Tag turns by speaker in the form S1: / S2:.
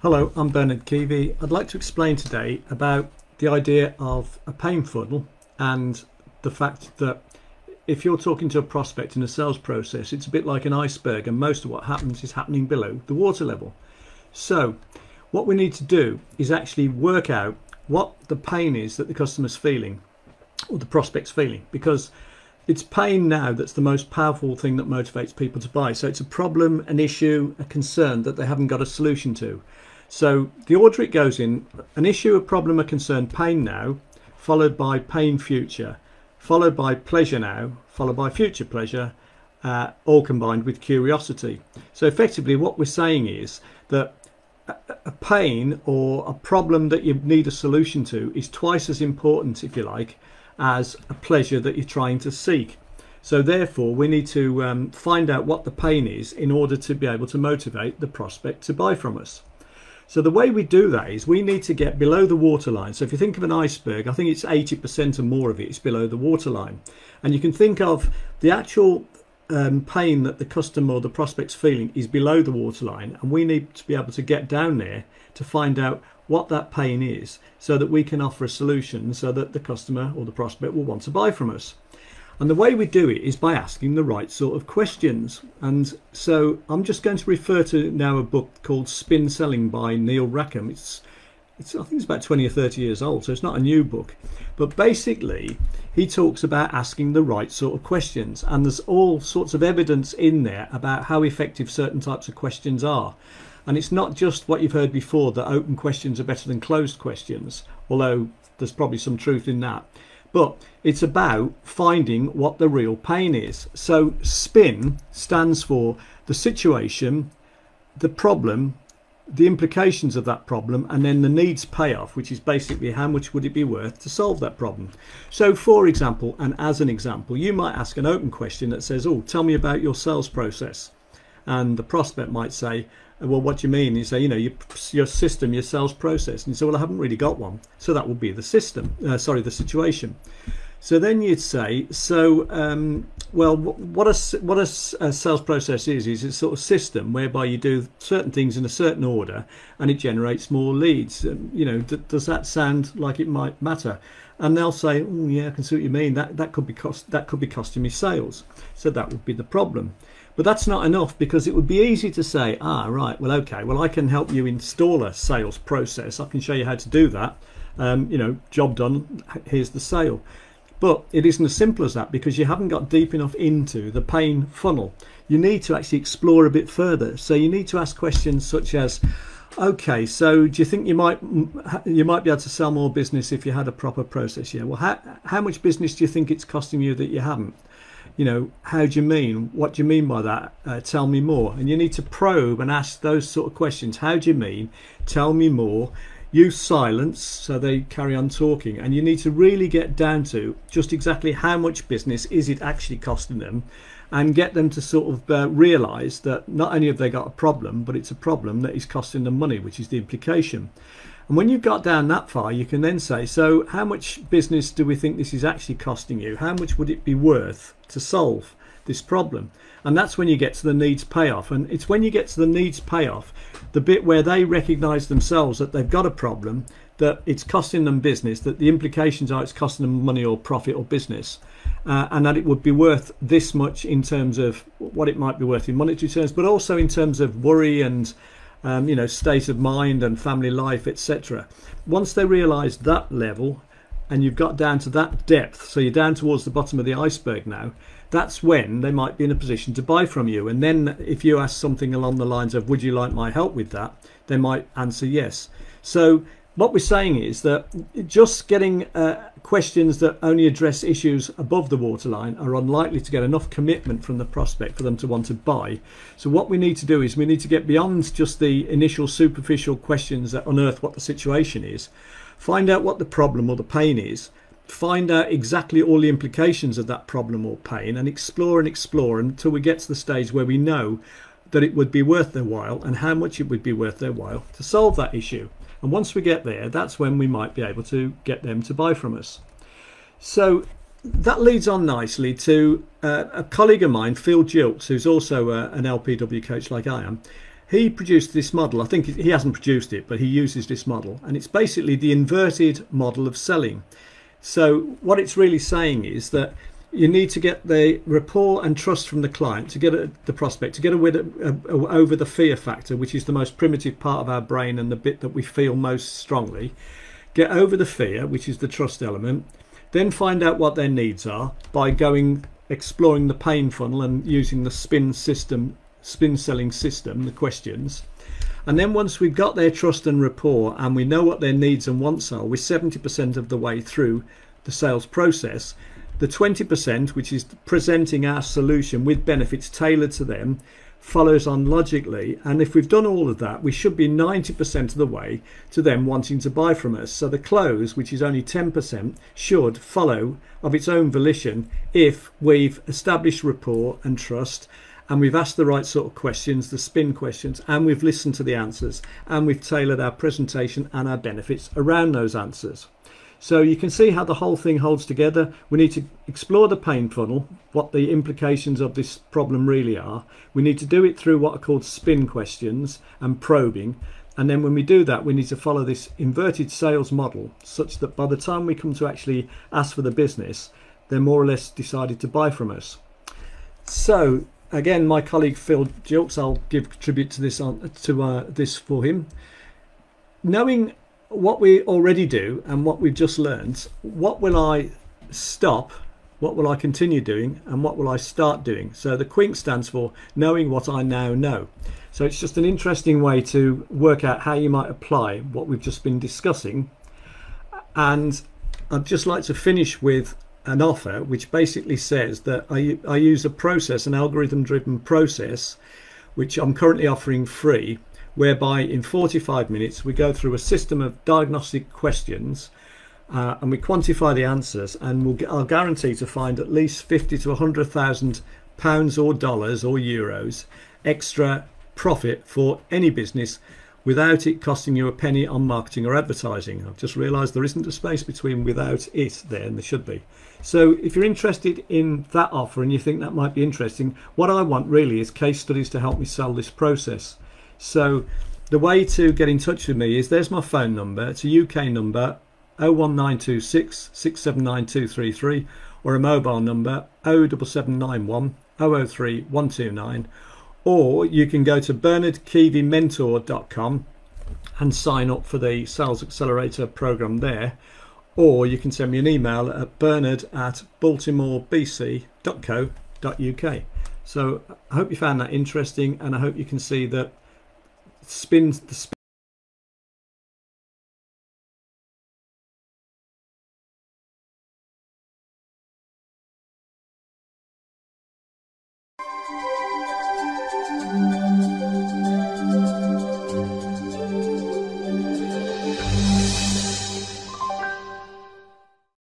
S1: Hello, I'm Bernard Keevy. I'd like to explain today about the idea of a pain funnel and the fact that if you're talking to a prospect in a sales process, it's a bit like an iceberg, and most of what happens is happening below the water level. So what we need to do is actually work out what the pain is that the customer's feeling or the prospect's feeling, because it's pain now that's the most powerful thing that motivates people to buy. So it's a problem, an issue, a concern that they haven't got a solution to. So the order it goes in: an issue, a problem, a concern, pain now, followed by pain future, followed by pleasure now, followed by future pleasure, all combined with curiosity. So effectively what we're saying is that a pain or a problem that you need a solution to is twice as important, if you like, as a pleasure that you're trying to seek. So therefore we need to find out what the pain is in order to be able to motivate the prospect to buy from us. So the way we do that is we need to get below the waterline. So if you think of an iceberg, I think it's 80% or more of it is below the waterline. And you can think of the actual pain that the customer or the prospect's feeling is below the waterline, and we need to be able to get down there to find out what that pain is so that we can offer a solution so that the customer or the prospect will want to buy from us. And the way we do it is by asking the right sort of questions. And so I'm just going to refer to now a book called Spin Selling by Neil Rackham. I think it's about 20 or 30 years old, so it's not a new book. But basically, he talks about asking the right sort of questions. And there's all sorts of evidence in there about how effective certain types of questions are. And it's not just what you've heard before, that open questions are better than closed questions, although there's probably some truth in that. But it's about finding what the real pain is. So SPIN stands for the situation, the problem, the implications of that problem, and then the needs payoff, which is basically how much would it be worth to solve that problem. So for example, and as an example, you might ask an open question that says, oh, tell me about your sales process. And the prospect might say, well, what do you mean? You say, you know, your system, your sales process. And you say, well, I haven't really got one. So that would be the system, the situation. So then you'd say, so, well, what a sales process is it's a sort of system whereby you do certain things in a certain order and it generates more leads. You know, does that sound like it might matter? And they'll say, oh, yeah, I can see what you mean. That could be costing me sales. So that would be the problem. But that's not enough, because it would be easy to say, right, well, okay, well, I can help you install a sales process. I can show you how to do that. You know, job done, here's the sale. But it isn't as simple as that, because you haven't got deep enough into the pain funnel. You need to actually explore a bit further. So you need to ask questions such as, okay, so do you think you might be able to sell more business if you had a proper process? Yeah, well, how much business do you think it's costing you that you haven't? You know, how do you mean? What do you mean by that? Tell me more. And you need to probe and ask those sort of questions. How do you mean? Tell me more. Use silence so they carry on talking. And you need to really get down to just exactly how much business is it actually costing them, and get them to sort of realise that not only have they got a problem, but it's a problem that is costing them money, which is the implication. And when you've got down that far, you can then say, so how much business do we think this is actually costing you? How much would it be worth to solve this problem? And that's when you get to the needs payoff. And it's when you get to the needs payoff, the bit where they recognise themselves that they've got a problem, that it's costing them business, that the implications are it's costing them money or profit or business, and that it would be worth this much in terms of what it might be worth in monetary terms, but also in terms of worry and you know, state of mind and family life, etc. Once they realise that level, and you've got down to that depth, so you're down towards the bottom of the iceberg now, that's when they might be in a position to buy from you. And then if you ask something along the lines of, would you like my help with that, they might answer yes. So what we're saying is that just getting questions that only address issues above the waterline are unlikely to get enough commitment from the prospect for them to want to buy. So what we need to do is we need to get beyond just the initial superficial questions that unearth what the situation is, find out what the problem or the pain is, find out exactly all the implications of that problem or pain, and explore until we get to the stage where we know that it would be worth their while and how much it would be worth their while to solve that issue. And once we get there, that's when we might be able to get them to buy from us. So that leads on nicely to a colleague of mine, Phil Gilts, who's also an LPW coach like I am. He produced this model. I think he hasn't produced it, but he uses this model, and it's basically the inverted model of selling. So what it's really saying is that you need to get the rapport and trust from the client, to get the prospect, to get over the fear factor, which is the most primitive part of our brain and the bit that we feel most strongly. Get over the fear, which is the trust element, then find out what their needs are by exploring the pain funnel and using the spin selling system, the questions. And then once we've got their trust and rapport and we know what their needs and wants are, we're 70% of the way through the sales process. The 20%, which is presenting our solution with benefits tailored to them, follows on logically. And if we've done all of that, we should be 90% of the way to them wanting to buy from us. So the close, which is only 10%, should follow of its own volition if we've established rapport and trust, and we've asked the right sort of questions, the spin questions, and we've listened to the answers, and we've tailored our presentation and our benefits around those answers. So you can see how the whole thing holds together. We need to explore the pain funnel, what the implications of this problem really are. We need to do it through what are called spin questions and probing. And then when we do that, we need to follow this inverted sales model such that by the time we come to actually ask for the business, they're more or less decided to buy from us. So again, my colleague Phil Gilts, I'll give tribute to this this for him. Knowing what we already do and what we've just learned, what will I stop, what will I continue doing, and what will I start doing? So the QUINK stands for knowing what I now know. So it's just an interesting way to work out how you might apply what we've just been discussing. And I'd just like to finish with an offer which basically says that I use a process, an algorithm driven process, which I'm currently offering free, whereby in 45 minutes we go through a system of diagnostic questions and we quantify the answers, and I'll guarantee to find at least 50 to 100,000 pounds or dollars or euros extra profit for any business without it costing you a penny on marketing or advertising. I've just realised there isn't a space between without it there, and there should be. So if you're interested in that offer and you think that might be interesting, what I want really is case studies to help me sell this process. So the way to get in touch with me is, there's my phone number. It's a UK number, 01926 679233, or a mobile number, 07791 003 129. Or you can go to bernardkeevymentor.com and sign up for the Sales Accelerator program there. Or you can send me an email at bernard@baltimorebc.co.uk. So I hope you found that interesting, and I hope you can see that the spin